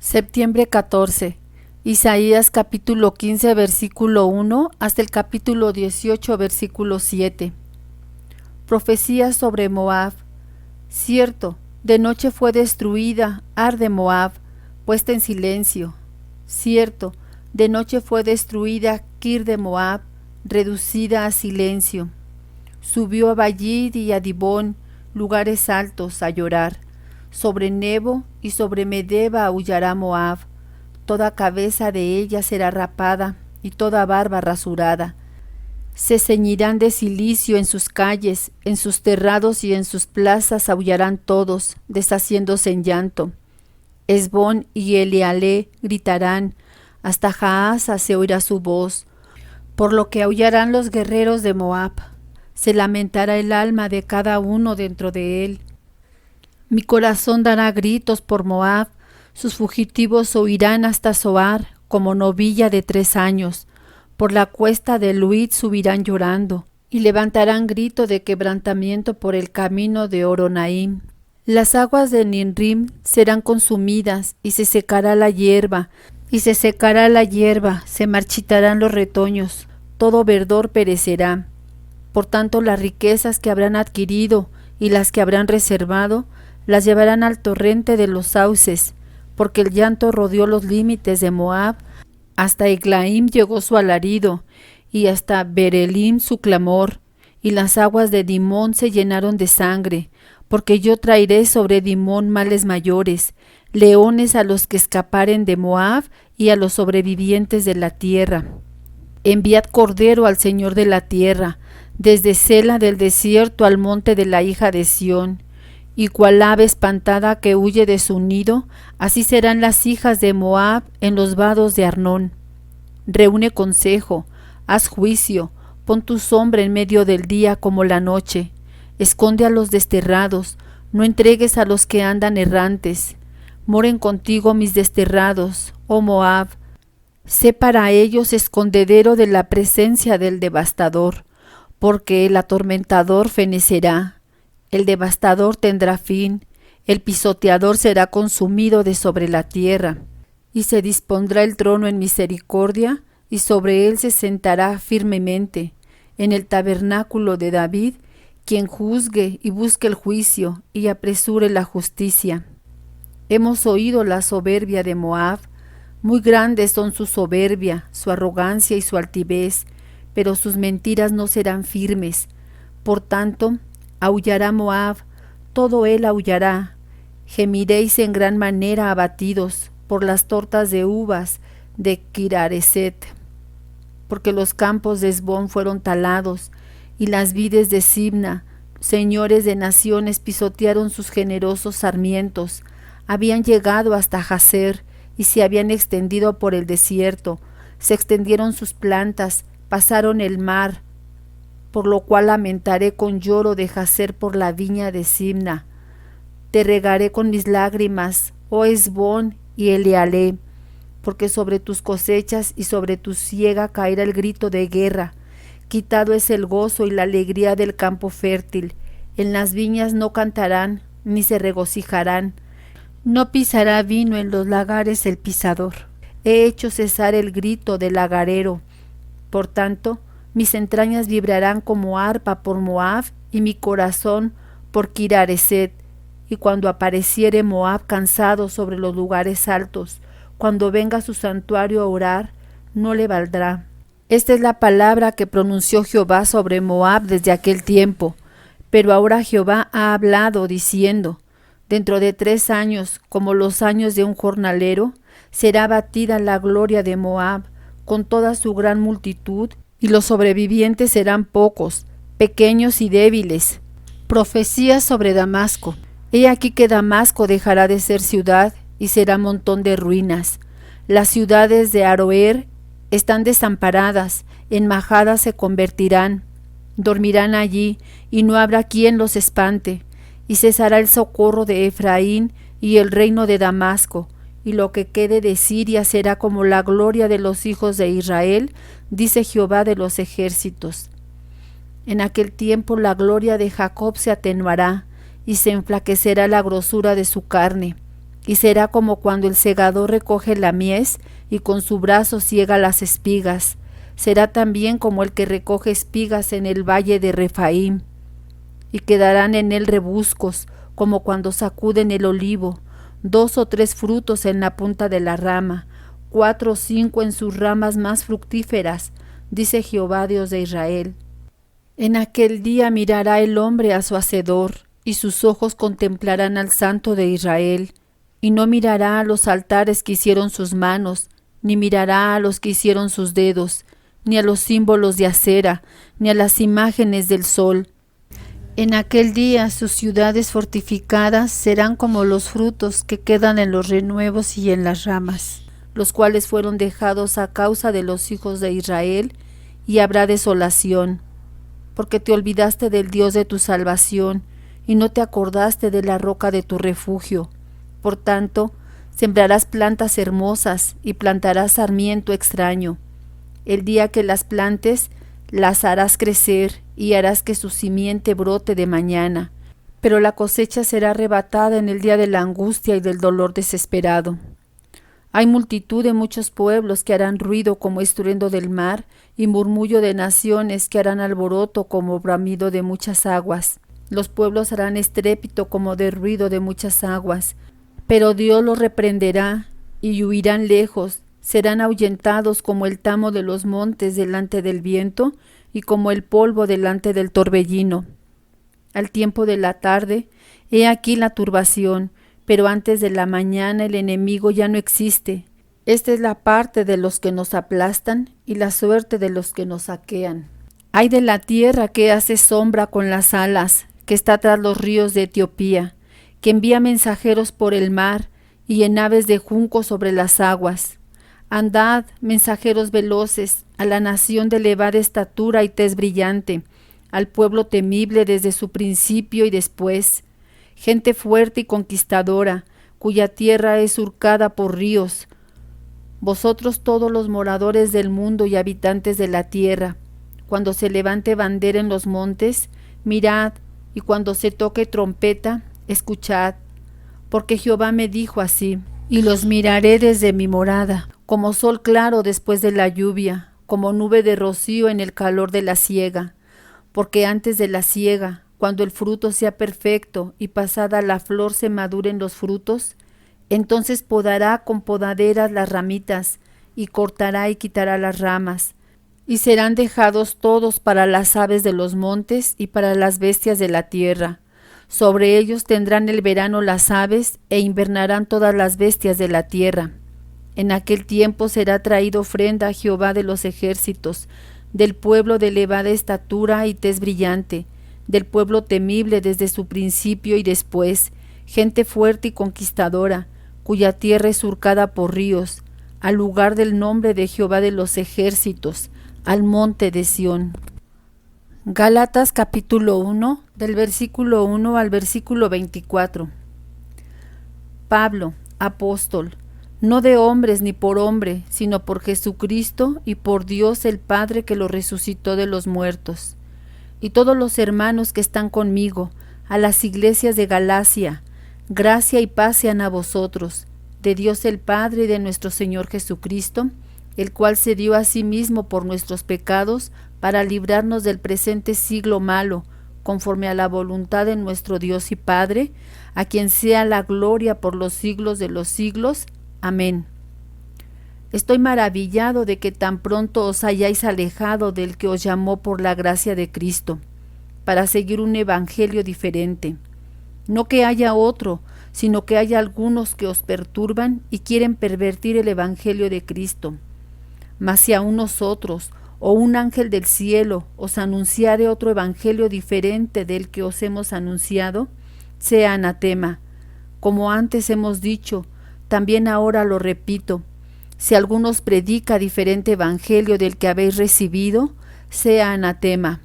Septiembre 14. Isaías capítulo 15 versículo 1 hasta el capítulo 18 versículo 7. Profecía sobre Moab. Cierto, de noche fue destruida Ar de Moab, puesta en silencio. Cierto, de noche fue destruida Kir de Moab, reducida a silencio. Subió a Ballid y a Dibón, lugares altos, a llorar. Sobre Nebo y sobre Medeba aullará Moab. Toda cabeza de ella será rapada y toda barba rasurada. Se ceñirán de cilicio en sus calles, en sus terrados y en sus plazas aullarán todos, deshaciéndose en llanto. Esbón y Elealé gritarán, hasta Jaasa se oirá su voz, por lo que aullarán los guerreros de Moab. Se lamentará el alma de cada uno dentro de él. Mi corazón dará gritos por Moab, sus fugitivos oirán hasta Zoar, como novilla de 3 años. Por la cuesta de Luid subirán llorando, y levantarán grito de quebrantamiento por el camino de Horonaim. Las aguas de Ninrim serán consumidas, y se secará la hierba, se marchitarán los retoños, todo verdor perecerá. Por tanto, las riquezas que habrán adquirido y las que habrán reservado, las llevarán al torrente de los sauces, porque el llanto rodeó los límites de Moab, hasta Eglaim llegó su alarido, y hasta Berelim su clamor, y las aguas de Dimón se llenaron de sangre, porque yo traeré sobre Dimón males mayores, leones a los que escaparen de Moab y a los sobrevivientes de la tierra. Enviad cordero al Señor de la tierra, desde Sela del desierto al monte de la hija de Sión. Y cual ave espantada que huye de su nido, así serán las hijas de Moab en los vados de Arnón. Reúne consejo, haz juicio, pon tu sombra en medio del día como la noche. Esconde a los desterrados, no entregues a los que andan errantes. Moren contigo mis desterrados, oh Moab. Sé para ellos escondedero de la presencia del devastador, porque el atormentador fenecerá. El devastador tendrá fin, el pisoteador será consumido de sobre la tierra, y se dispondrá el trono en misericordia, y sobre él se sentará firmemente, en el tabernáculo de David, quien juzgue y busque el juicio, y apresure la justicia. Hemos oído la soberbia de Moab, muy grandes son su soberbia, su arrogancia y su altivez, pero sus mentiras no serán firmes. Por tanto, aullará Moab, todo él aullará. Gemiréis en gran manera abatidos por las tortas de uvas de Kirareset, porque los campos de Esbón fueron talados, y las vides de Sibna, señores de naciones, pisotearon sus generosos sarmientos, habían llegado hasta Jazer, y se habían extendido por el desierto, se extendieron sus plantas, pasaron el mar, por lo cual lamentaré con lloro de Jazer por la viña de Sibna. Te regaré con mis lágrimas, oh Esbón y Elealé, porque sobre tus cosechas y sobre tu siega caerá el grito de guerra. Quitado es el gozo y la alegría del campo fértil. En las viñas no cantarán, ni se regocijarán. No pisará vino en los lagares el pisador. He hecho cesar el grito del lagarero. Por tanto, mis entrañas vibrarán como arpa por Moab y mi corazón por Kirareset. Y cuando apareciere Moab cansado sobre los lugares altos, cuando venga a su santuario a orar, no le valdrá. Esta es la palabra que pronunció Jehová sobre Moab desde aquel tiempo. Pero ahora Jehová ha hablado diciendo, dentro de 3 años, como los años de un jornalero, será abatida la gloria de Moab, con toda su gran multitud, y los sobrevivientes serán pocos, pequeños y débiles. Profecía sobre Damasco. He aquí que Damasco dejará de ser ciudad y será montón de ruinas. Las ciudades de Aroer están desamparadas, en majadas se convertirán. Dormirán allí y no habrá quien los espante. Y cesará el socorro de Efraín y el reino de Damasco. Y lo que quede de Siria será como la gloria de los hijos de Israel, dice Jehová de los ejércitos. En aquel tiempo la gloria de Jacob se atenuará, y se enflaquecerá la grosura de su carne. y será como cuando el segador recoge la mies y con su brazo siega las espigas. Será también como el que recoge espigas en el valle de Rephaim, y quedarán en él rebuscos, como cuando sacuden el olivo, 2 o 3 frutos en la punta de la rama, 4 o 5 en sus ramas más fructíferas, dice Jehová Dios de Israel. En aquel día mirará el hombre a su Hacedor, y sus ojos contemplarán al Santo de Israel, y no mirará a los altares que hicieron sus manos, ni mirará a los que hicieron sus dedos, ni a los símbolos de acera, ni a las imágenes del sol. En aquel día sus ciudades fortificadas serán como los frutos que quedan en los renuevos y en las ramas, los cuales fueron dejados a causa de los hijos de Israel, y habrá desolación, porque te olvidaste del Dios de tu salvación, y no te acordaste de la roca de tu refugio. Por tanto, sembrarás plantas hermosas y plantarás sarmiento extraño. El día que las plantes, las harás crecer y harás que su simiente brote de mañana, pero la cosecha será arrebatada en el día de la angustia y del dolor desesperado. Hay multitud de muchos pueblos que harán ruido como estruendo del mar, y murmullo de naciones que harán alboroto como bramido de muchas aguas. Los pueblos harán estrépito como de ruido de muchas aguas, pero Dios los reprenderá y huirán lejos, serán ahuyentados como el tamo de los montes delante del viento y como el polvo delante del torbellino. Al tiempo de la tarde, he aquí la turbación, pero antes de la mañana el enemigo ya no existe. Esta es la parte de los que nos aplastan y la suerte de los que nos saquean. Ay de la tierra que hace sombra con las alas, que está tras los ríos de Etiopía, que envía mensajeros por el mar y en aves de junco sobre las aguas. Andad, mensajeros veloces, a la nación de elevada estatura y tez brillante, al pueblo temible desde su principio y después, gente fuerte y conquistadora, cuya tierra es surcada por ríos. Vosotros todos los moradores del mundo y habitantes de la tierra, cuando se levante bandera en los montes, mirad, y cuando se toque trompeta, escuchad, porque Jehová me dijo así: y los miraré desde mi morada, como sol claro después de la lluvia, como nube de rocío en el calor de la siega, porque antes de la siega, cuando el fruto sea perfecto y pasada la flor se maduren los frutos, entonces podará con podaderas las ramitas, y cortará y quitará las ramas, y serán dejados todos para las aves de los montes y para las bestias de la tierra. Sobre ellos tendrán el verano las aves, e invernarán todas las bestias de la tierra. En aquel tiempo será traída ofrenda a Jehová de los ejércitos, del pueblo de elevada estatura y tez brillante, del pueblo temible desde su principio y después, gente fuerte y conquistadora, cuya tierra es surcada por ríos, al lugar del nombre de Jehová de los ejércitos, al monte de Sión. Gálatas capítulo 1, del versículo 1 al versículo 24. Pablo, apóstol, no de hombres ni por hombre, sino por Jesucristo y por Dios el Padre que lo resucitó de los muertos, y todos los hermanos que están conmigo, a las iglesias de Galacia, gracia y paz sean a vosotros, de Dios el Padre y de nuestro Señor Jesucristo, el cual se dio a sí mismo por nuestros pecados para librarnos del presente siglo malo, conforme a la voluntad de nuestro Dios y Padre, a quien sea la gloria por los siglos de los siglos. Amén. Estoy maravillado de que tan pronto os hayáis alejado del que os llamó por la gracia de Cristo, para seguir un evangelio diferente. No que haya otro, sino que haya algunos que os perturban y quieren pervertir el evangelio de Cristo. Mas si aun nosotros, o un ángel del cielo, os anunciare otro evangelio diferente del que os hemos anunciado, sea anatema. Como antes hemos dicho, también ahora lo repito: si alguno os predica diferente evangelio del que habéis recibido, sea anatema.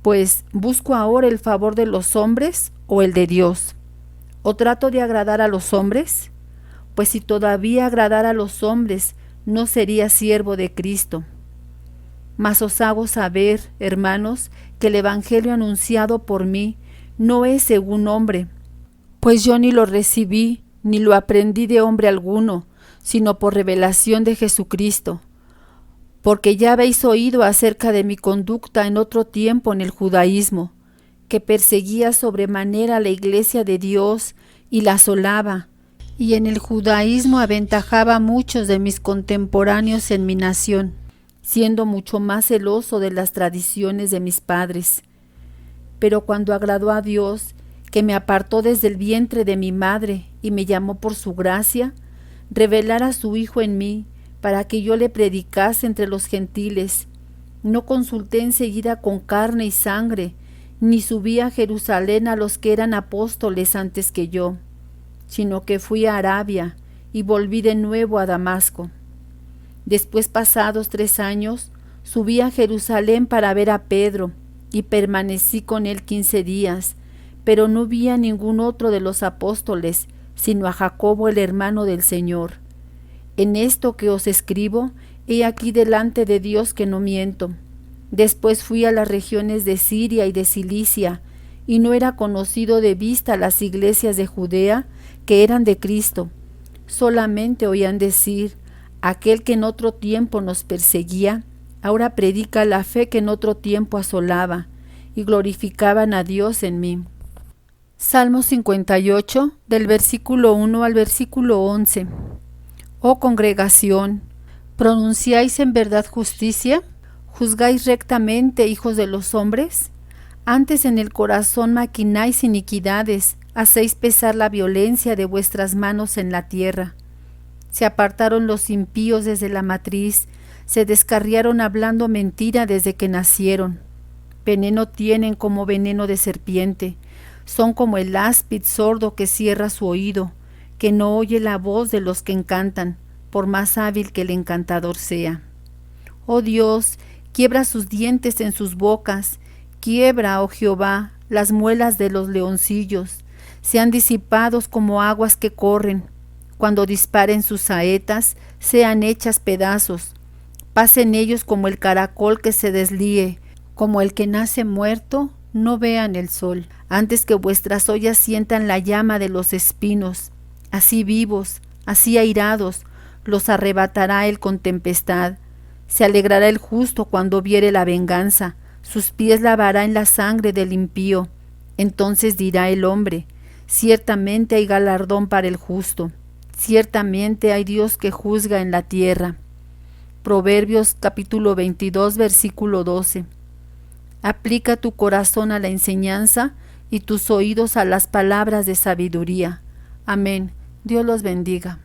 Pues, ¿busco ahora el favor de los hombres o el de Dios? ¿O trato de agradar a los hombres? Pues si todavía agradara a los hombres, no sería siervo de Cristo. Mas os hago saber, hermanos, que el evangelio anunciado por mí no es según hombre, pues yo ni lo recibí, ni lo aprendí de hombre alguno, sino por revelación de Jesucristo. Porque ya habéis oído acerca de mi conducta en otro tiempo en el judaísmo, que perseguía sobremanera la iglesia de Dios y la asolaba, y en el judaísmo aventajaba a muchos de mis contemporáneos en mi nación, siendo mucho más celoso de las tradiciones de mis padres. Pero cuando agradó a Dios, que me apartó desde el vientre de mi madre y me llamó por su gracia, revelar a su Hijo en mí, para que yo le predicase entre los gentiles, no consulté enseguida con carne y sangre, ni subí a Jerusalén a los que eran apóstoles antes que yo, sino que fui a Arabia y volví de nuevo a Damasco. Después, pasados 3 años, subí a Jerusalén para ver a Pedro, y permanecí con él 15 días, pero no vi a ningún otro de los apóstoles, sino a Jacobo el hermano del Señor. En esto que os escribo, he aquí delante de Dios que no miento. Después fui a las regiones de Siria y de Cilicia, y no era conocido de vista las iglesias de Judea que eran de Cristo. Solamente oían decir: aquel que en otro tiempo nos perseguía, ahora predica la fe que en otro tiempo asolaba, y glorificaban a Dios en mí. Salmo 58, del versículo 1 al versículo 11. Oh congregación, ¿pronunciáis en verdad justicia? ¿Juzgáis rectamente, hijos de los hombres? Antes en el corazón maquináis iniquidades, hacéis pesar la violencia de vuestras manos en la tierra. Se apartaron los impíos desde la matriz, se descarriaron hablando mentira desde que nacieron. Veneno tienen como veneno de serpiente, son como el áspid sordo que cierra su oído, que no oye la voz de los que encantan, por más hábil que el encantador sea. Oh Dios, quiebra sus dientes en sus bocas, quiebra, oh Jehová, las muelas de los leoncillos, sean disipados como aguas que corren, cuando disparen sus saetas, sean hechas pedazos, pasen ellos como el caracol que se deslíe, como el que nace muerto, no vean el sol, antes que vuestras ollas sientan la llama de los espinos. Así vivos, así airados, los arrebatará él con tempestad. Se alegrará el justo cuando viere la venganza, sus pies lavará en la sangre del impío. Entonces dirá el hombre: ciertamente hay galardón para el justo, ciertamente hay Dios que juzga en la tierra. Proverbios capítulo 22, versículo 12. Aplica tu corazón a la enseñanza y tus oídos a las palabras de sabiduría. Amén. Dios los bendiga.